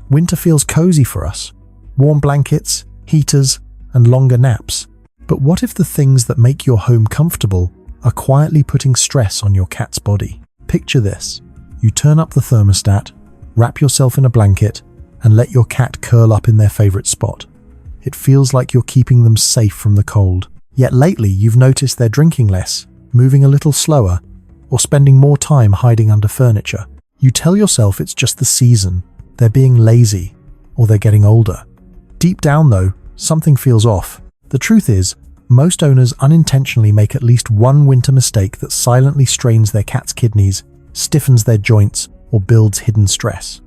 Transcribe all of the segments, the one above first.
Winter feels cozy for us. Warm blankets, heaters, and longer naps. But what if the things that make your home comfortable are quietly putting stress on your cat's body? Picture this. You turn up the thermostat, wrap yourself in a blanket, and let your cat curl up in their favorite spot. It feels like you're keeping them safe from the cold. Yet lately you've noticed they're drinking less, moving a little slower, or spending more time hiding under furniture. You tell yourself it's just the season, they're being lazy, or they're getting older. Deep down though, something feels off. The truth is, most owners unintentionally make at least one winter mistake that silently strains their cat's kidneys, stiffens their joints, or builds hidden stress.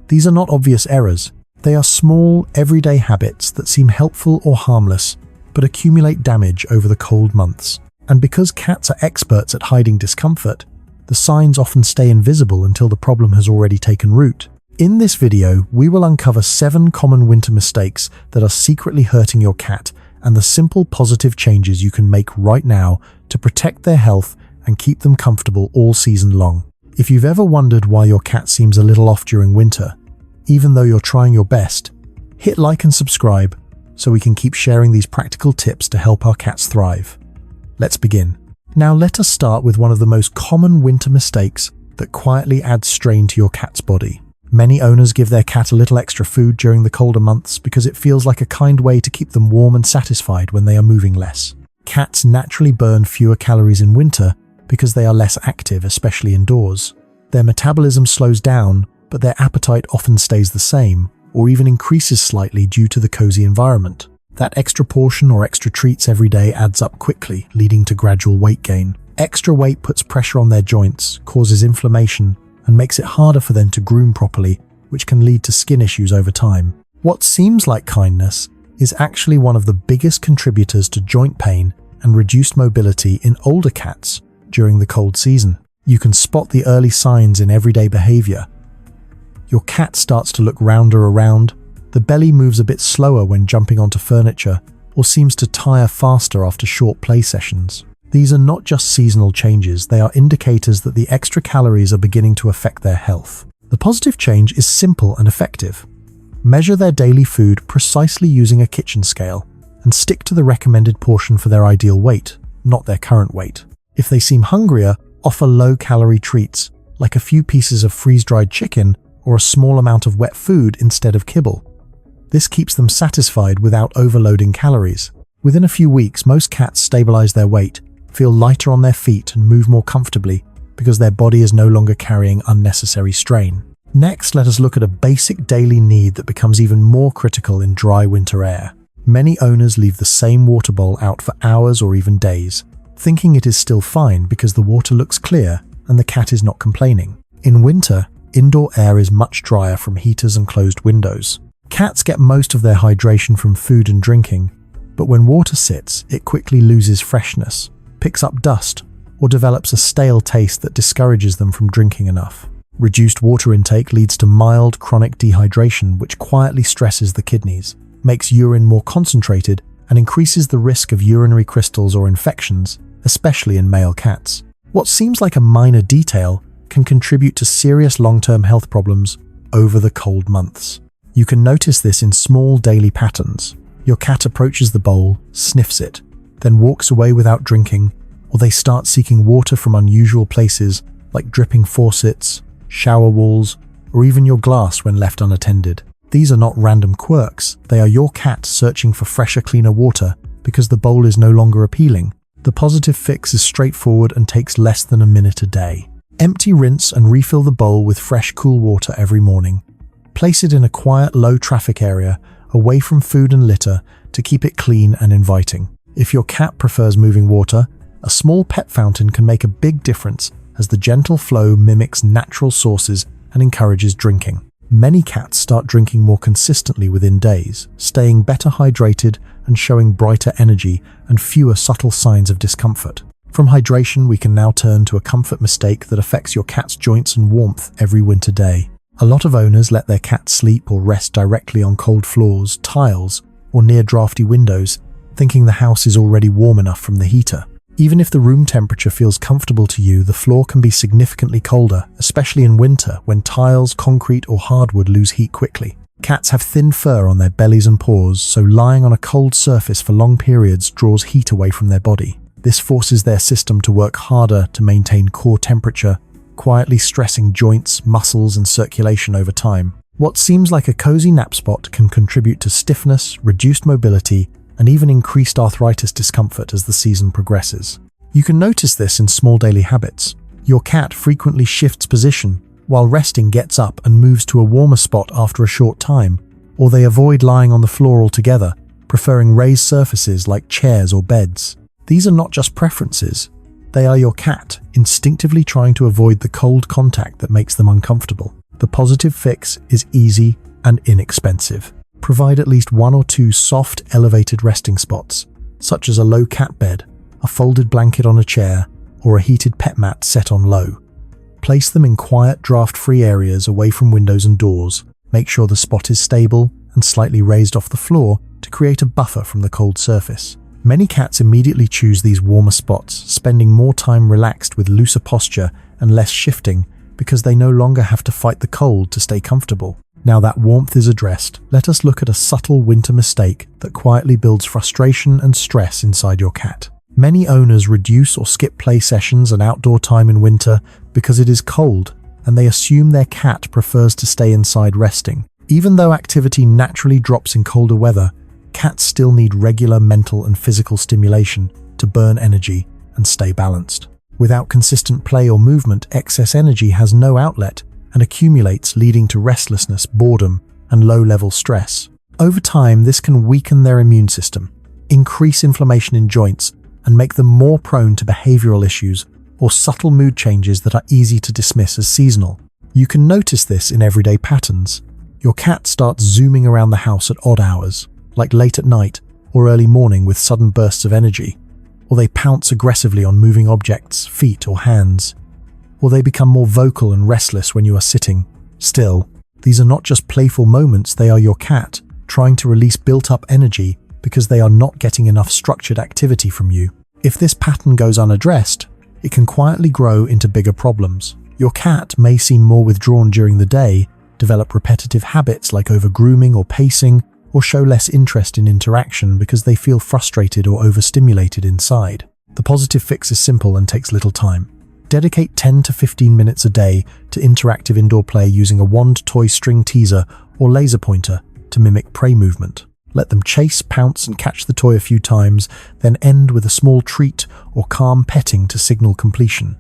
These are not obvious errors. They are small, everyday habits that seem helpful or harmless, but accumulate damage over the cold months. And because cats are experts at hiding discomfort, the signs often stay invisible until the problem has already taken root. In this video, we will uncover 7 common winter mistakes that are secretly hurting your cat and the simple positive changes you can make right now to protect their health and keep them comfortable all season long. If you've ever wondered why your cat seems a little off during winter, even though you're trying your best, hit like and subscribe so we can keep sharing these practical tips to help our cats thrive. Let's begin. Now let us start with one of the most common winter mistakes that quietly adds strain to your cat's body. Many owners give their cat a little extra food during the colder months because it feels like a kind way to keep them warm and satisfied when they are moving less. Cats naturally burn fewer calories in winter because they are less active, especially indoors. Their metabolism slows down, but their appetite often stays the same, or even increases slightly due to the cozy environment. That extra portion or extra treats every day adds up quickly, leading to gradual weight gain. Extra weight puts pressure on their joints, causes inflammation, and makes it harder for them to groom properly, which can lead to skin issues over time. What seems like kindness is actually one of the biggest contributors to joint pain and reduced mobility in older cats during the cold season. You can spot the early signs in everyday behavior. Your cat starts to look rounder around, the belly moves a bit slower when jumping onto furniture, or seems to tire faster after short play sessions. These are not just seasonal changes, they are indicators that the extra calories are beginning to affect their health. The positive change is simple and effective. Measure their daily food precisely using a kitchen scale, and stick to the recommended portion for their ideal weight, not their current weight. If they seem hungrier, offer low-calorie treats, like a few pieces of freeze-dried chicken or a small amount of wet food instead of kibble. This keeps them satisfied without overloading calories. Within a few weeks, most cats stabilize their weight, feel lighter on their feet, and move more comfortably because their body is no longer carrying unnecessary strain. Next, let us look at a basic daily need that becomes even more critical in dry winter air. Many owners leave the same water bowl out for hours or even days, thinking it is still fine because the water looks clear and the cat is not complaining. In winter, indoor air is much drier from heaters and closed windows. Cats get most of their hydration from food and drinking, but when water sits, it quickly loses freshness, picks up dust, or develops a stale taste that discourages them from drinking enough. Reduced water intake leads to mild chronic dehydration, which quietly stresses the kidneys, makes urine more concentrated, and increases the risk of urinary crystals or infections, especially in male cats. What seems like a minor detail can contribute to serious long-term health problems over the cold months. You can notice this in small daily patterns. Your cat approaches the bowl, sniffs it, then walks away without drinking, or they start seeking water from unusual places like dripping faucets, shower walls, or even your glass when left unattended. These are not random quirks, they are your cat searching for fresher, cleaner water because the bowl is no longer appealing. The positive fix is straightforward and takes less than a minute a day. Empty, rinse, and refill the bowl with fresh, cool water every morning. Place it in a quiet, low-traffic area, away from food and litter, to keep it clean and inviting. If your cat prefers moving water, a small pet fountain can make a big difference as the gentle flow mimics natural sources and encourages drinking. Many cats start drinking more consistently within days, staying better hydrated and showing brighter energy and fewer subtle signs of discomfort. From hydration, we can now turn to a comfort mistake that affects your cat's joints and warmth every winter day. A lot of owners let their cats sleep or rest directly on cold floors, tiles, or near drafty windows, thinking the house is already warm enough from the heater. Even if the room temperature feels comfortable to you, the floor can be significantly colder, especially in winter when tiles, concrete, or hardwood lose heat quickly. Cats have thin fur on their bellies and paws, so lying on a cold surface for long periods draws heat away from their body. This forces their system to work harder to maintain core temperature, quietly stressing joints, muscles, and circulation over time. What seems like a cozy nap spot can contribute to stiffness, reduced mobility, and even increased arthritis discomfort as the season progresses. You can notice this in small daily habits. Your cat frequently shifts position, while resting gets up and moves to a warmer spot after a short time, or they avoid lying on the floor altogether, preferring raised surfaces like chairs or beds. These are not just preferences, they are your cat instinctively trying to avoid the cold contact that makes them uncomfortable. The positive fix is easy and inexpensive. Provide at least 1 or 2 soft, elevated resting spots, such as a low cat bed, a folded blanket on a chair, or a heated pet mat set on low. Place them in quiet, draft-free areas away from windows and doors. Make sure the spot is stable and slightly raised off the floor to create a buffer from the cold surface. Many cats immediately choose these warmer spots, spending more time relaxed with looser posture and less shifting because they no longer have to fight the cold to stay comfortable. Now that warmth is addressed, let us look at a subtle winter mistake that quietly builds frustration and stress inside your cat. Many owners reduce or skip play sessions and outdoor time in winter because it is cold, and they assume their cat prefers to stay inside resting. Even though activity naturally drops in colder weather, cats still need regular mental and physical stimulation to burn energy and stay balanced. Without consistent play or movement, excess energy has no outlet and accumulates, leading to restlessness, boredom, and low-level stress. Over time, this can weaken their immune system, increase inflammation in joints, and make them more prone to behavioral issues or subtle mood changes that are easy to dismiss as seasonal. You can notice this in everyday patterns. Your cat starts zooming around the house at odd hours, like late at night or early morning with sudden bursts of energy, or they pounce aggressively on moving objects, feet or hands, or they become more vocal and restless when you are sitting. Still, these are not just playful moments, they are your cat trying to release built-up energy because they are not getting enough structured activity from you. If this pattern goes unaddressed, it can quietly grow into bigger problems. Your cat may seem more withdrawn during the day, develop repetitive habits like over-grooming or pacing, or show less interest in interaction because they feel frustrated or overstimulated inside. The positive fix is simple and takes little time. Dedicate 10 to 15 minutes a day to interactive indoor play using a wand, toy, string teaser, or laser pointer to mimic prey movement. Let them chase, pounce, and catch the toy a few times, then end with a small treat or calm petting to signal completion.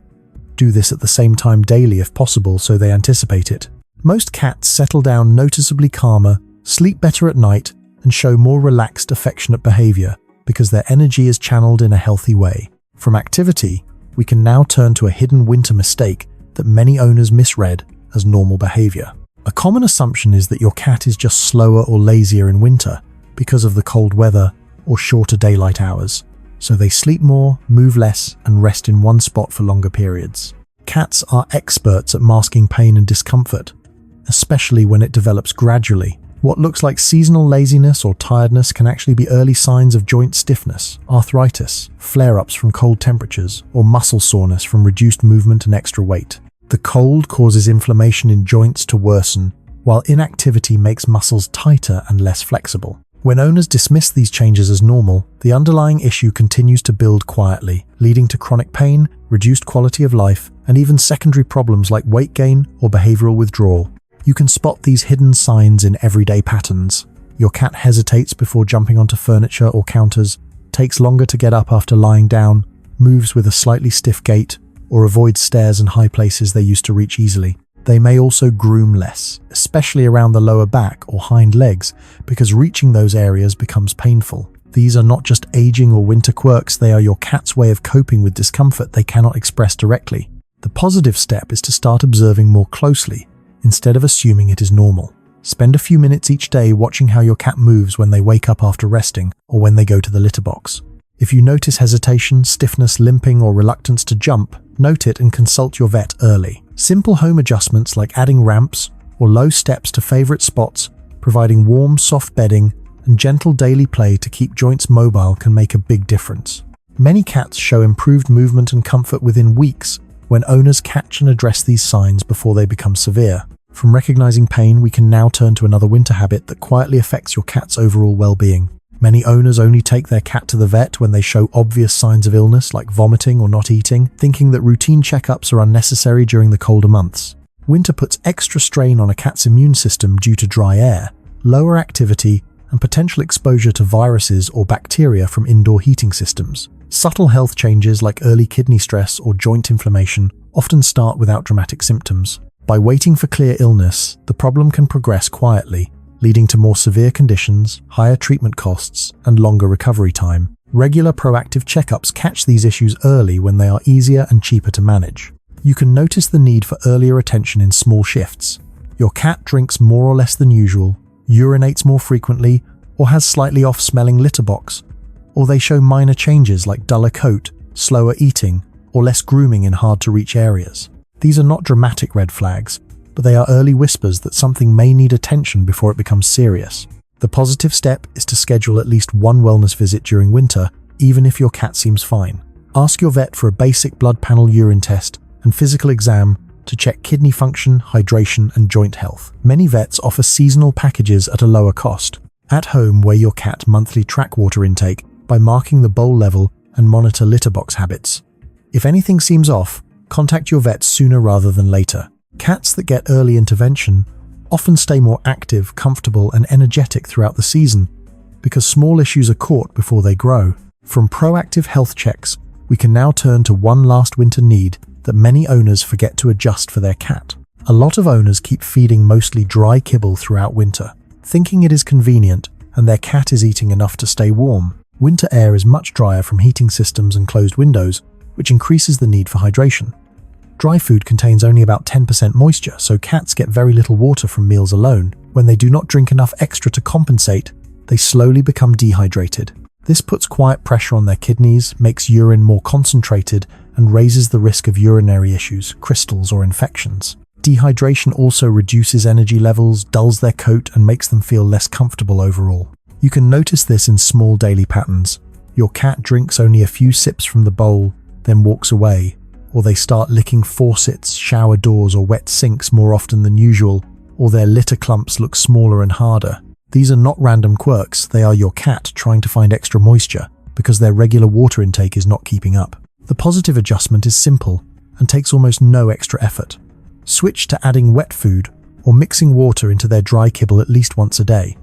Do this at the same time daily if possible so they anticipate it. Most cats settle down noticeably calmer, sleep better at night, and show more relaxed, affectionate behavior because their energy is channeled in a healthy way. From activity, we can now turn to a hidden winter mistake that many owners misread as normal behavior. A common assumption is that your cat is just slower or lazier in winter because of the cold weather or shorter daylight hours, so they sleep more, move less, and rest in one spot for longer periods. Cats are experts at masking pain and discomfort, especially when it develops gradually. What looks like seasonal laziness or tiredness can actually be early signs of joint stiffness, arthritis, flare-ups from cold temperatures, or muscle soreness from reduced movement and extra weight. The cold causes inflammation in joints to worsen, while inactivity makes muscles tighter and less flexible. When owners dismiss these changes as normal, the underlying issue continues to build quietly, leading to chronic pain, reduced quality of life, and even secondary problems like weight gain or behavioral withdrawal. You can spot these hidden signs in everyday patterns. Your cat hesitates before jumping onto furniture or counters, takes longer to get up after lying down, moves with a slightly stiff gait, or avoids stairs and high places they used to reach easily. They may also groom less, especially around the lower back or hind legs, because reaching those areas becomes painful. These are not just aging or winter quirks, they are your cat's way of coping with discomfort they cannot express directly. The positive step is to start observing more closely, instead of assuming it is normal. Spend a few minutes each day watching how your cat moves when they wake up after resting or when they go to the litter box. If you notice hesitation, stiffness, limping, or reluctance to jump, note it and consult your vet early. Simple home adjustments like adding ramps or low steps to favorite spots, providing warm, soft bedding, and gentle daily play to keep joints mobile can make a big difference. Many cats show improved movement and comfort within weeks when owners catch and address these signs before they become severe. From recognizing pain, we can now turn to another winter habit that quietly affects your cat's overall well-being. Many owners only take their cat to the vet when they show obvious signs of illness like vomiting or not eating, thinking that routine checkups are unnecessary during the colder months. Winter puts extra strain on a cat's immune system due to dry air, lower activity, and potential exposure to viruses or bacteria from indoor heating systems. Subtle health changes like early kidney stress or joint inflammation often start without dramatic symptoms. By waiting for clear illness, the problem can progress quietly, leading to more severe conditions, higher treatment costs, and longer recovery time. Regular proactive checkups catch these issues early when they are easier and cheaper to manage. You can notice the need for earlier attention in small shifts. Your cat drinks more or less than usual, urinates more frequently, or has slightly off-smelling litter box, or they show minor changes like duller coat, slower eating, or less grooming in hard-to-reach areas. These are not dramatic red flags, but they are early whispers that something may need attention before it becomes serious. The positive step is to schedule at least one wellness visit during winter, even if your cat seems fine. Ask your vet for a basic blood panel urine test and physical exam to check kidney function, hydration, and joint health. Many vets offer seasonal packages at a lower cost. At home, weigh your cat monthly track water intake by marking the bowl level and monitor litter box habits. If anything seems off, contact your vet sooner rather than later. Cats that get early intervention often stay more active, comfortable, and energetic throughout the season because small issues are caught before they grow. From proactive health checks, we can now turn to one last winter need that many owners forget to adjust for their cat. A lot of owners keep feeding mostly dry kibble throughout winter, thinking it is convenient and their cat is eating enough to stay warm. Winter air is much drier from heating systems and closed windows, which increases the need for hydration. Dry food contains only about 10% moisture, so cats get very little water from meals alone. When they do not drink enough extra to compensate, they slowly become dehydrated. This puts quiet pressure on their kidneys, makes urine more concentrated, and raises the risk of urinary issues, crystals, or infections. Dehydration also reduces energy levels, dulls their coat, and makes them feel less comfortable overall. You can notice this in small daily patterns. Your cat drinks only a few sips from the bowl, then walks away, or they start licking faucets, shower doors, or wet sinks more often than usual, or their litter clumps look smaller and harder. These are not random quirks, they are your cat trying to find extra moisture because their regular water intake is not keeping up. The positive adjustment is simple and takes almost no extra effort. Switch to adding wet food or mixing water into their dry kibble at least once a day.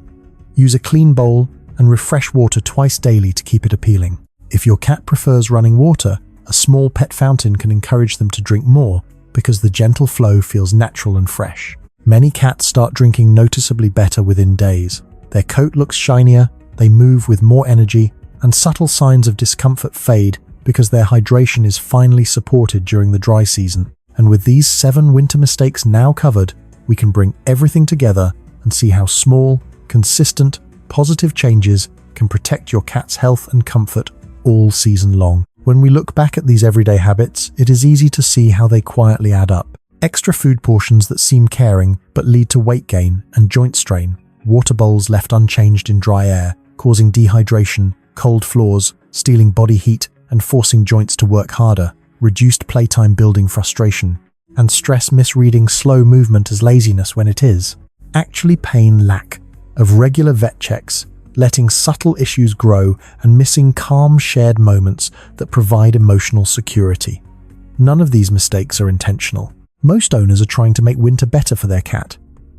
Use a clean bowl and refresh water twice daily to keep it appealing. If your cat prefers running water, a small pet fountain can encourage them to drink more because the gentle flow feels natural and fresh. Many cats start drinking noticeably better within days. Their coat looks shinier, they move with more energy, and subtle signs of discomfort fade because their hydration is finally supported during the dry season. And with these 7 winter mistakes now covered, we can bring everything together and see how small, consistent, positive changes can protect your cat's health and comfort all season long. When we look back at these everyday habits, it is easy to see how they quietly add up. Extra food portions that seem caring but lead to weight gain and joint strain. Water bowls left unchanged in dry air, causing dehydration, cold floors, stealing body heat, and forcing joints to work harder. Reduced playtime building frustration. And stress misreading slow movement as laziness when it is. Actually pain lack of regular vet checks, letting subtle issues grow and missing calm shared moments that provide emotional security. None of these mistakes are intentional. Most owners are trying to make winter better for their cat,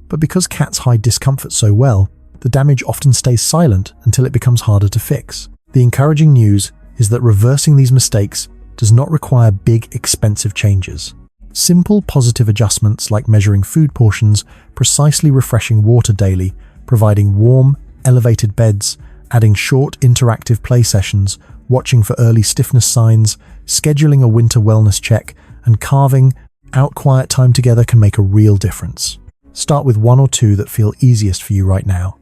but because cats hide discomfort so well, the damage often stays silent until it becomes harder to fix. The encouraging news is that reversing these mistakes does not require big, expensive changes. Simple, positive adjustments like measuring food portions, precisely refreshing water daily, providing warm, elevated beds, adding short, interactive play sessions, watching for early stiffness signs, scheduling a winter wellness check, and carving out quiet time together can make a real difference. Start with 1 or 2 that feel easiest for you right now.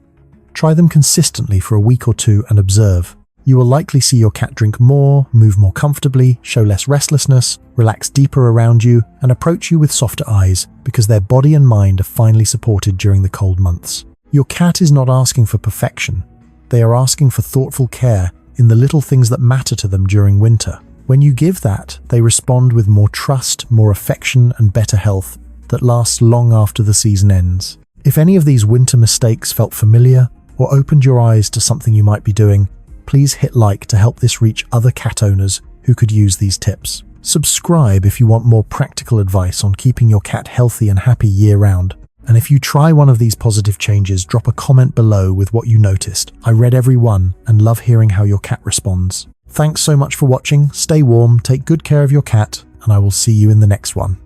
Try them consistently for a week or 2 and observe. You will likely see your cat drink more, move more comfortably, show less restlessness, relax deeper around you, and approach you with softer eyes because their body and mind are finally supported during the cold months. Your cat is not asking for perfection. They are asking for thoughtful care in the little things that matter to them during winter. When you give that, they respond with more trust, more affection, and better health that lasts long after the season ends. If any of these winter mistakes felt familiar or opened your eyes to something you might be doing, please hit like to help this reach other cat owners who could use these tips. Subscribe if you want more practical advice on keeping your cat healthy and happy year-round. And if you try one of these positive changes, drop a comment below with what you noticed. I read every one and love hearing how your cat responds. Thanks so much for watching. Stay warm, take good care of your cat, and I will see you in the next one.